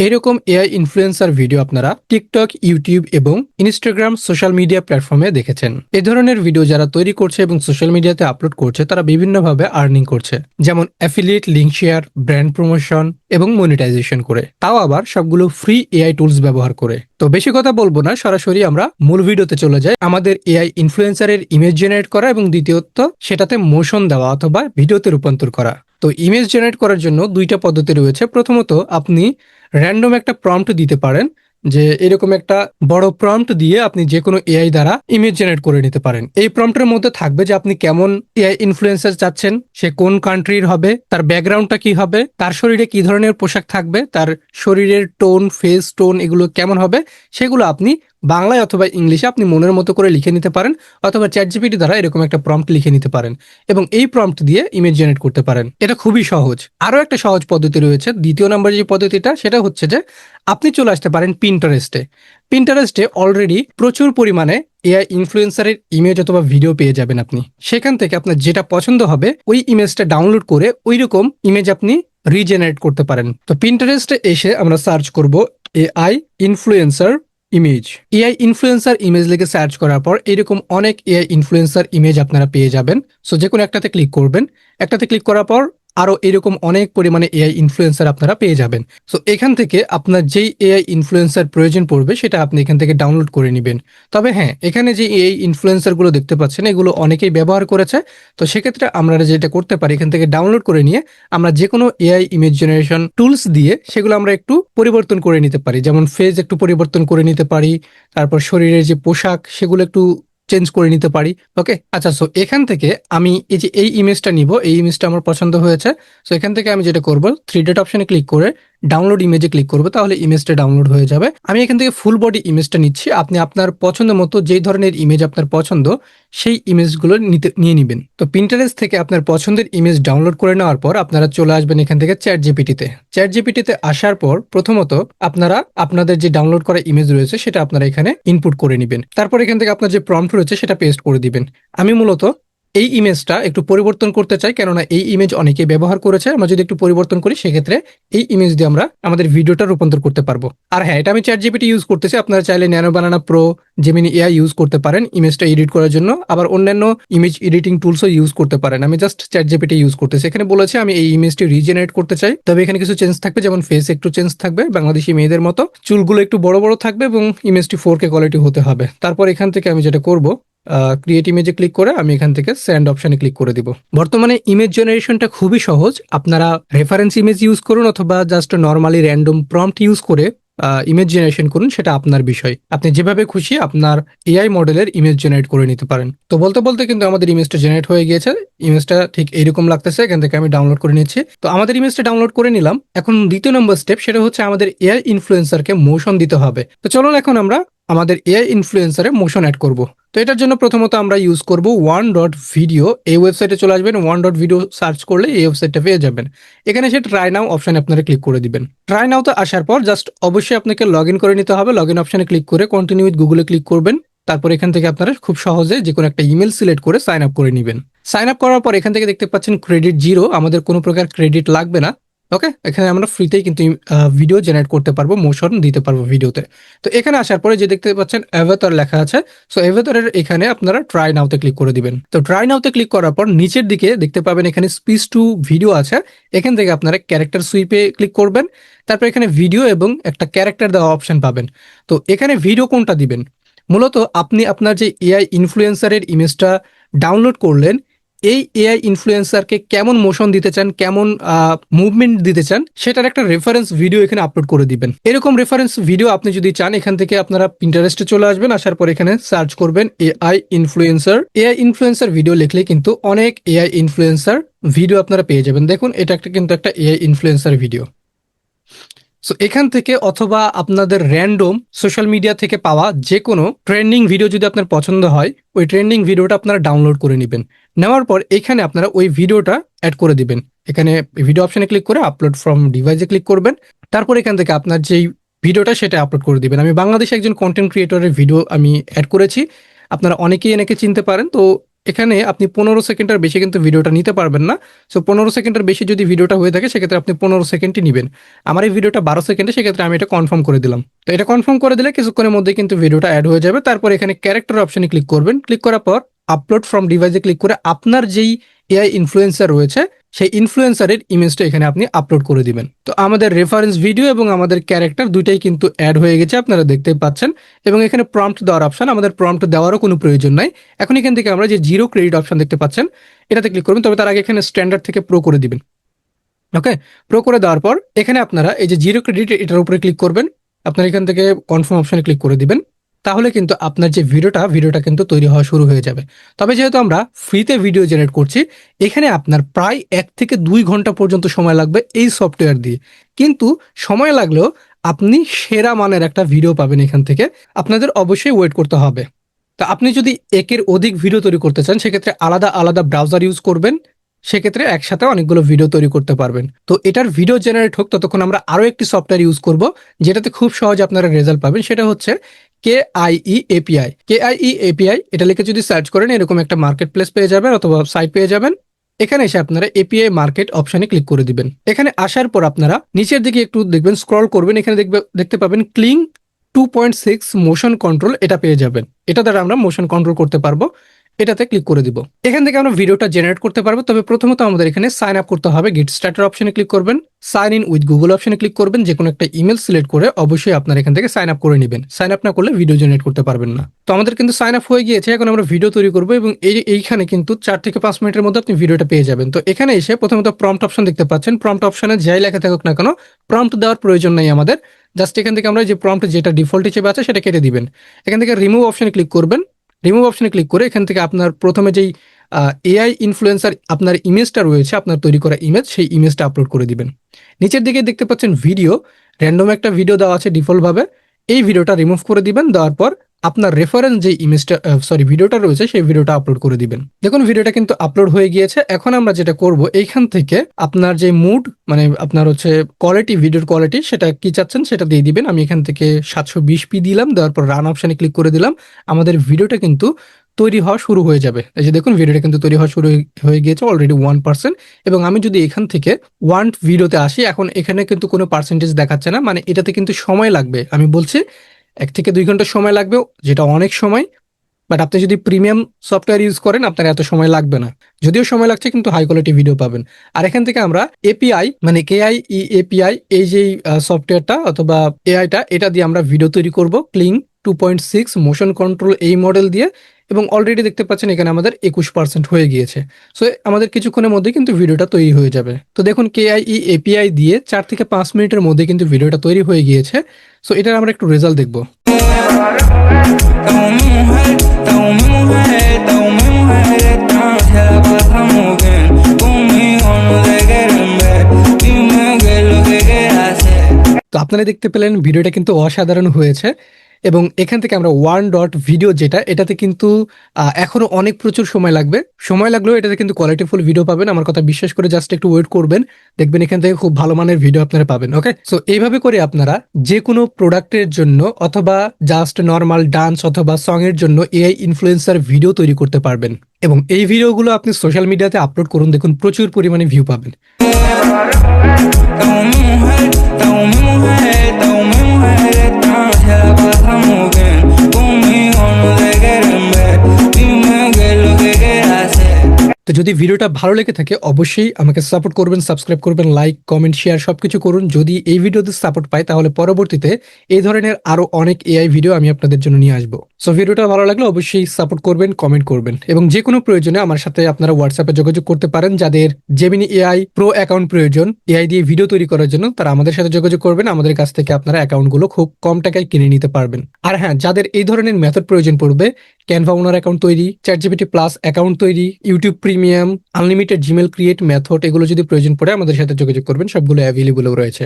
এরকম AI influencer video আপনারা TikTok, YouTube এবং ইনস্টাগ্রাম সোশ্যাল মিডিয়া প্ল্যাটফর্মে দেখেছেন। এ ধরনের ভিডিও যারা তৈরি করছে এবং সোশ্যাল মিডিয়াতে আপলোড করছে তারা বিভিন্নভাবে আর্নিং করছে, যেমন affiliate, link share, brand promotion এবং মনিটাইজেশন করে, তাও আবার সবগুলো ফ্রি এআই টুলস ব্যবহার করে। তো বেশি কথা বলবো না, সরাসরি আমরা মূল ভিডিওতে চলে যাই। আমাদের এআই ইনফ্লুয়েন্সারের ইমেজ জেনারেট করা এবং দ্বিতীয়ত সেটাতে মোশন দেওয়া অথবা ভিডিওতে রূপান্তর করা। তো ইমেজ জেনারেট করার জন্য দুইটা পদ্ধতি রয়েছে। প্রথমত আপনি র্যান্ডম একটা প্রম্পট দিতে পারেন, যে এরকম একটা বড় প্রম্পট দিয়ে আপনি যে কোনো এআই দ্বারা ইমেজ জেনারেট করে নিতে পারেন। এই প্রম্পটের মধ্যে থাকবে যে আপনি কেমন এআই ইনফ্লুয়েন্সার চাচ্ছেন, সে কোন কান্ট্রির হবে, তার ব্যাকগ্রাউন্ডটা কি হবে, তার শরীরে কি ধরনের পোশাক থাকবে, তার শরীরের টোন, ফেস টোন এগুলো কেমন হবে, সেগুলো আপনি বাংলায় অথবা ইংলিশে আপনি মনের মতো করে লিখে নিতে পারেন, অথবা চ্যাটজিপিটি দ্বারা এরকম একটা প্রম্পট লিখে নিতে পারেন এবং এই প্রম্পট দিয়ে ইমেজ জেনারেট করতে পারেন। এটা খুবই সহজ। আরো একটা সহজ পদ্ধতি রয়েছে, দ্বিতীয় নম্বর যে পদ্ধতিটা, সেটা হচ্ছে যে আপনি চলে আসতে পারেন পিন্টারেস্টে। পিন্টারেস্টে অলরেডি প্রচুর পরিমাণে এআই ইনফ্লুয়েন্সারের ইমেজ অথবা ভিডিও পেয়ে যাবেন আপনি। সেখান থেকে আপনার যেটা পছন্দ হবে ওই ইমেজটা ডাউনলোড করে ওই রকম ইমেজ আপনি রিজেনারেট করতে পারেন। তো পিন্টারেস্টে এসে আমরা সার্চ করব AI influencer image. AI influencer image লিখে সার্চ করার পর এরকম অনেক এআই ইনফ্লুয়েন্সার ইমেজ আপনারা পেয়ে যাবেন। সো যে কোনো একটাতে ক্লিক করবেন। একটাতে ক্লিক করার পর আরো এরকম অনেক পরিমাণে এআই ইনফ্লুয়েন্সার আপনারা পেয়ে যাবেন। সো এখান থেকে আপনার যেই এআই ইনফ্লুয়েন্সার প্রয়োজন পড়বে সেটা আপনি এখান থেকে ডাউনলোড করে নেবেন। তবে হ্যাঁ, এখানে যে এআই ইনফ্লুয়েন্সার গুলো দেখতে পাচ্ছেন এগুলো অনেকেই ব্যবহার করেছে। তো সেক্ষেত্রে আমরা যেটা করতে পারি, এখান থেকে ডাউনলোড করে নিয়ে আমরা যে কোনো এআই ইমেজ জেনারেশন টুলস দিয়ে সেগুলো আমরা একটু পরিবর্তন করে নিতে পারি। যেমন ফেস একটু পরিবর্তন করে নিতে পারি, তারপর শরীরের যে পোশাক সেগুলো একটু চেঞ্জ করে নিতে পারি। ওকে, আচ্ছা, সো এখান থেকে আমি এই যে এই ইমেজটা নিব, এই ইমেজটা আমার পছন্দ হয়েছে। সো এখান থেকে আমি যেটা করব, থ্রি ডট অপশনে ক্লিক করে ডাউনলোড ইমেজে ক্লিক করবো, তাহলে ইমেজটা ডাউনলোড হয়ে যাবে। আমি এখান থেকে ফুল বডি ইমেজটা নিচ্ছি। আপনি আপনার পছন্দ মতো যেই ধরনের ইমেজ আপনার পছন্দ সেই ইমেজগুলো নিয়ে নিবেন। তো পিন্টারেস্ট থেকে আপনার পছন্দের ইমেজ ডাউনলোড করে নেওয়ার পর আপনারা চলে আসবেন এখান থেকে চ্যাট জিপিটিতে। চ্যাট জিপিটিতে আসার পর প্রথমত আপনারা আপনাদের যে ডাউনলোড করা ইমেজ রয়েছে সেটা আপনারা এখানে ইনপুট করে নেবেন। তারপর এখান থেকে আপনার যে প্রম্পট রয়েছে সেটা পেস্ট করে দিবেন। আমি মূলত এই ইমেজটা একটু পরিবর্তন করতে চাই, কেননা এই ইমেজ অনেকেই ব্যবহার করেছে। আমরা যদি একটু পরিবর্তন করি সেক্ষেত্রে এই ইমেজ দিয়ে আমরা আমাদের ভিডিওটা রূপান্তর করতে পারবো। আর হ্যাঁ, এটা আমি চ্যাট জিপিটি ইউজ করতেছি। আপনারা চাইলে ন্যানো বানানা প্রো, জেমিনি এআই ইউজ করতে পারেন ইমেজটা এডিট করার জন্য। আবার অন্যান্য ইমেজ এডিটিং টুলসও ইউজ করতে পারেন। আমি জাস্ট চ্যাট জিপিটি ইউজ করতেছি। এখানে বলেছে আমি এই ইমেজটি রিজেনারেট করতে চাই, তবে এখানে কিছু চেঞ্জ থাকবে, যেমন ফেস একটু চেঞ্জ থাকবে বাংলাদেশি মেয়েদের মতো, চুলগুলো একটু বড় বড় থাকবে এবং ইমেজটি 4K কোয়ালিটি হতে হবে। তারপর এখান থেকে আমি যেটা করব, ক্রিয়েট ইমেজে ক্লিক করে আমি এখান থেকে সেন্ড অপশনে ক্লিক করে দিব। বর্তমানে ইমেজ জেনারেশনটা খুবই সহজ। আপনারা রেফারেন্স ইমেজ ইউজ করুন অথবা just normally random prompt use করে ইমেজ জেনারেশন করুন, সেটা আপনার বিষয়। আপনি যেভাবে খুশি আপনার এআই মডেলের ইমেজ জেনারেট করে নিতে পারেন। তো বলতে বলতে কিন্তু আমাদের ইমেজটা জেনারেট হয়ে গিয়েছে। ইমেজটা ঠিক এইরকম লাগতেছে। এখান থেকে আমি ডাউনলোড করে নিচ্ছি। তো আমাদের ইমেজটা ডাউনলোড করে নিলাম। এখন দ্বিতীয় নম্বর স্টেপ, সেটা হচ্ছে আমাদের এআই ইনফ্লুয়েন্সারকে মোশন দিতে হবে। তো চলুন এখন আমরা আমাদের এআই ইনফ্লুয়েন্সারে মোশন অ্যাড করব। তো এটার জন্য প্রথমত আমরা ইউজ করব ওয়ান ডট ভিডিও। এই ওয়েবসাইটে চলে আসবেন, ওয়ান ডট ভিডিও সার্চ করলে এই ওয়েবসাইটটা পেয়ে যাবেন। এখানে সে ট্রাই নাও অপশনে আপনারা ক্লিক করে দিবেন। ট্রাই নাওতে আসার পর জাস্ট অবশ্যই আপনাকে লগ ইন করে নিতে হবে। লগ ইন অপশনে ক্লিক করে কন্টিনিউ উইথ গুগলে ক্লিক করবেন। তারপর এখান থেকে আপনারা খুব সহজে যে কোনো একটা ইমেল সিলেক্ট করে সাইন আপ করে নেবেন। সাইন আপ করার পর এখান থেকে দেখতে পাচ্ছেন ক্রেডিট জিরো, আমাদের কোনো প্রকার ক্রেডিট লাগবে না। ওকে, এখানে আমরা ফ্রিতেই কিন্তু ভিডিও জেনারেট করতে পারবো, মোশন দিতে পারবো ভিডিওতে। তো এখানে আসার পরে যে দেখতে পাচ্ছেন অ্যাভাতার লেখা আছে, সো অ্যাভাতারের এখানে আপনারা ট্রাই নাওতে ক্লিক করে দিবেন। তো ট্রাই নাওতে ক্লিক করার পর নিচের দিকে দেখতে পাবেন এখানে স্পিচ টু ভিডিও আছে। এখান থেকে আপনারা ক্যারেক্টার সুইপে ক্লিক করবেন। তারপর এখানে ভিডিও এবং একটা ক্যারেক্টার দেওয়া অপশন পাবেন। তো এখানে ভিডিও কোনটা দিবেন, মূলত আপনি আপনার যে এআই ইনফ্লুয়েন্সারের ইমেজটা ডাউনলোড করলেন, এই এআই ইনফ্লুয়েন্সারকে কেমন মোশন দিতে চান, কেমন মুভমেন্ট দিতে চান, সেটার একটা রেফারেন্স ভিডিও এখানে আপলোড করে দিবেন। এরকম রেফারেন্স ভিডিও আপনি যদি চান, এখান থেকে আপনারা পিন্টারেস্টে চলে আসবেন। আসার পর এখানে সার্চ করবেন AI influencer. AI influencer video লিখলে কিন্তু অনেক এআই ইনফ্লুয়েন্সার ভিডিও আপনারা পেয়ে যাবেন। দেখুন, এটা কিন্তু একটা এআই ইনফ্লুয়েন্সার ভিডিও। সো এখান থেকে অথবা আপনাদের র্যান্ডম সোশ্যাল মিডিয়া থেকে পাওয়া যে কোনো ট্রেন্ডিং ভিডিও যদি আপনার পছন্দ হয়, ওই ট্রেন্ডিং ভিডিওটা আপনারা ডাউনলোড করে নেবেন। নেওয়ার পর এখানে আপনারা ওই ভিডিওটা অ্যাড করে দিবেন। এখানে ভিডিও অপশনে ক্লিক করে আপলোড ফ্রম ডিভাইসে ক্লিক করবেন। তারপর এখান থেকে আপনার যেই ভিডিওটা সেটা আপলোড করে দিবেন। আমি বাংলাদেশে একজন কন্টেন্ট ক্রিয়েটরের ভিডিও আমি অ্যাড করেছি, আপনারা অনেকেই এনেকে চিনতে পারেন। তো এখানে আপনি 15 সেকেন্ডের বেশি কিন্তু ভিডিওটা নিতে পারবেন না। সো 15 সেকেন্ডের বেশি যদি ভিডিওটা হয়ে থাকে সেক্ষেত্রে আপনি 15 সেকেন্ডই নেবেন। আমার এই ভিডিওটা 12 সেকেন্ডে, সেক্ষেত্রে আমি এটা কনফার্ম করে দিলাম। তো এটা কনফার্ম করে দিলে কিছুক্ষণের মধ্যে কিন্তু ভিডিওটা অ্যাড হয়ে যাবে। তারপর এখানে ক্যারেক্টার অপশনে ক্লিক করবেন। ক্লিক করার পর আপলোড ফ্রম ডিভাইসে ক্লিক করে আপনার যেই এআই ইনফ্লুয়েন্সার রয়েছে সেই ইনফ্লুয়েন্সারের ইমেজটা এখানে আপনি আপলোড করে দিবেন। তো আমাদের রেফারেন্স ভিডিও এবং আমাদের ক্যারেক্টার দুইটাই কিন্তু অ্যাড হয়ে গেছে, আপনারা দেখতেই পাচ্ছেন। এবং এখানে প্রম্পট দেওয়ার অপশন, আমাদের প্রম্পট দেওয়ারও কোনো প্রয়োজন নাই। এখন এখান থেকে আমরা যে জিরো ক্রেডিট অপশন দেখতে পাচ্ছেন এটাতে ক্লিক করবেন, তবে তার আগে এখানে স্ট্যান্ডার্ড থেকে প্রো করে দিবেন। ওকে, প্রো করে দেওয়ার পর এখানে আপনারা এই যে জিরো ক্রেডিট এটার উপরে ক্লিক করবেন। আপনারা এখান থেকে কনফার্ম অপশনে ক্লিক করে দিবেন। তাহলে কিন্তু আপনার যে ভিডিওটা কিন্তু তৈরি হওয়া শুরু হয়ে যাবে। তবে যেহেতু আমরা ফ্রিতে ভিডিও জেনারেট করছি, এখানে আপনার প্রায় 1 থেকে 2 ঘন্টা পর্যন্ত সময় লাগবে এই সফটওয়্যার দিয়ে। কিন্তু সময় লাগলেও আপনি সেরা মানের একটা ভিডিও পাবেন এখান থেকে। আপনাদের অবশ্যই ওয়েট করতে হবে। তা আপনি যদি একের অধিক ভিডিও তৈরি করতে চান সেক্ষেত্রে আলাদা আলাদা ব্রাউজার ইউজ করবেন। সেক্ষেত্রে একসাথে অনেকগুলো ভিডিও তৈরি করতে পারবেন। তো এটার ভিডিও জেনারেট হোক ততক্ষণ আমরা আরো একটি সফটওয়্যার ইউজ করব যেটাতে খুব সহজে আপনারা রেজাল্ট পাবেন। সেটা হচ্ছে KIE API। KIE API এটা লিখে যদি সার্চ করেন এরকম একটা মার্কেট প্লেস পেয়ে যাবেন অথবা সাইট পেয়ে যাবেন। এখানে এসে আপনারা এপিআই মার্কেট অপশনে ক্লিক করে দিবেন। এখানে আসার পর আপনারা নিচের দিকে একটু দেখবেন, স্ক্রল করবেন, এখানে দেখতে পাবেন ক্লিং 2.6 মোশন কন্ট্রোল, এটা পেয়ে যাবেন। এটা দ্বারা আমরা মোশন কন্ট্রোল করতে পারবো। এটাতে ক্লিক করে দিব। এখান থেকে আমরা ভিডিওটা জেনারেট করতে পারবো। তবে প্রথমত আমাদের এখানে সাইন আপ করতে হবে। গেট স্টার্টার অপশনে ক্লিক করবেন, সাইন ইন উইথ গুগল অপশনে ক্লিক করবেন। যে কোনো একটা ইমেল সিলেক্ট করে অবশ্যই আপনার এখান থেকে সাইন আপ করে নেবেন। সাইন আপ না করলে ভিডিও জেনারেট করতে পারবেন না। তো আমাদের কিন্তু সাইন আপ হয়ে গিয়েছে। এখন আমরা ভিডিও তৈরি করবো এবং এইখানে কিন্তু 4 থেকে 5 মিনিটের মধ্যে আপনি ভিডিওটা পেয়ে যাবেন। তো এখানে এসে প্রথমত প্রম্পট অপশন দেখতে পাচ্ছেন। প্রম্পট অপশনে যাই লেখা থাকুক না কেন প্রম্পট দেওয়ার প্রয়োজন নেই আমাদের। জাস্ট এখান থেকে আমরা যে প্রম্পট যেটা ডিফল্ট হিসেবে আছে সেটা কেটে দিবেন। এখান থেকে রিমুভ অপশনে ক্লিক করবেন। রিমুভ অপশনে ক্লিক করে এখান থেকে আপনার প্রথমে যেই এআই ইনফ্লুয়েন্সার আপনার ইমেজটা রয়েছে, আপনার তৈরি করা ইমেজ, সেই ইমেজটা আপলোড করে দিবেন। নিচের দিকে দেখতে পাচ্ছেন ভিডিও, র্যান্ডম একটা ভিডিও দেওয়া আছে ডিফল্ট ভাবে। এই ভিডিওটা রিমুভ করে দিবেন। দেওয়ার পর আপনার রেফারেন্স যে ইমেজটা ভিডিওটা রয়েছে সেই ভিডিওটা আপলোড করে দিবেন। দেখুন ভিডিওটা কিন্তু আপলোড হয়ে গিয়েছে। এখন আমরা যেটা করব, এইখান থেকে আপনার যে মুড মানে আপনার হচ্ছে কোয়ালিটি, ভিডিওর কোয়ালিটি সেটা কি চাচ্ছেন সেটা দিয়ে দিবেন। আমি এখান থেকে 720p দিলাম। দেওয়ার পর রান অপশনে ক্লিক করে দিলাম। আমাদের ভিডিওটা কিন্তু তৈরি হওয়া শুরু হয়ে যাবে। এই যে দেখুন ভিডিওটা কিন্তু তৈরি হওয়া শুরু হয়ে গিয়েছে অলরেডি 1%। এবং আমি যদি এখান থেকে ওয়ান ভিডিওতে আসি, এখন এখানে কিন্তু কোনো পার্সেন্টেজ দেখাচ্ছে না, মানে এটাতে কিন্তু সময় লাগবে। আমি বলছি 1 থেকে 2 ঘন্টা সময় লাগবে, যেটা অনেক সময়। বাট আপনি যদি প্রিমিয়াম সফটওয়্যার ইউজ করেন আপনার এত সময় লাগবে না। যদিও সময় লাগছে কিন্তু হাই কোয়ালিটি ভিডিও পাবেন। আর এখান থেকে আমরা এপিআই মানে KIE API এই যে সফটওয়্যারটা অথবা এআইটা, এটা দিয়ে আমরা ভিডিও তৈরি করব ক্লিং 2.6 মোশন কন্ট্রোল এই মডেল দিয়ে। এবং অলরেডি দেখতে পাচ্ছেন এখানে আমাদের 21% হয়ে গিয়েছে। সো আমাদের কিছুক্ষণের মধ্যে কিন্তু ভিডিওটা তৈরি হয়ে যাবে। তো দেখুন KIE API দিয়ে 4 থেকে 5 মিনিটের মধ্যে কিন্তু ভিডিওটা তৈরি হয়ে গিয়েছে। সো এটার আমরা একটু রেজাল্ট দেখবো। তো আপনারা দেখতে পেলেন ভিডিওটা কিন্তু অসাধারণ হয়েছে। এবং এখান থেকে আমরা ওয়ান ডট ভিডিও যেটা, এটাতে কিন্তু এখনো অনেক প্রচুর সময় লাগবে। সময় লাগলেও এটাতে কিন্তু কোয়ালিটিফুল ভিডিও পাবেন। আমার কথা বিশ্বাস করে জাস্ট একটু ওয়েট করবেন, দেখবেন এখান থেকে খুব ভালো মানের ভিডিও আপনারা পাবেন। ওকে, সো এইভাবে করে আপনারা যে কোনো প্রোডাক্টের জন্য অথবা জাস্ট নর্মাল ডান্স অথবা সং এর জন্য এআই ইনফ্লুয়েন্সার ভিডিও তৈরি করতে পারবেন। এবং এই ভিডিওগুলো আপনি সোশ্যাল মিডিয়াতে আপলোড করুন, দেখুন প্রচুর পরিমাণে ভিউ পাবেন। তো যদি ভিডিওটা ভালো লেগে থাকে অবশ্যই আমাকে সাপোর্ট করবেন, সাবস্ক্রাইব করবেন, লাইক কমেন্ট শেয়ার সবকিছু করুন। যদি এই ভিডিওতে সাপোর্ট পাই তাহলে পরবর্তীতে এই ধরনের আরো অনেক এআই ভিডিও আমি আপনাদের জন্য নিয়ে আসবো। সো ভিডিওটা ভালো লাগলে অবশ্যই সাপোর্ট করবেন, কমেন্ট করবেন এবং যে কোনো প্রয়োজনে আমার সাথে আপনারা হোয়াটসঅ্যাপে যোগাযোগ করতে পারেন। যাদের জেমিনি এআই প্রো অ্যাকাউন্ট প্রয়োজন এআই দিয়ে ভিডিও তৈরি করার জন্য, তারা আমাদের সাথে যোগাযোগ করবেন। আমাদের কাছ থেকে আপনারা অ্যাকাউন্টগুলো খুব কম টাকায় কিনে নিতে পারবেন। আর হ্যাঁ, যাদের এই ধরনের মেথড প্রয়োজন পড়বে, ক্যানভা ওনার অ্যাকাউন্ট তৈরি, চ্যাটজিপিটি প্লাস অ্যাকাউন্ট তৈরি, YouTube premium, unlimited Gmail create method, এগুলো যদি প্রয়োজন পড়ে আমাদের সাথে যোগাযোগ করবেন, সবগুলো অ্যাভেলেবল রয়েছে।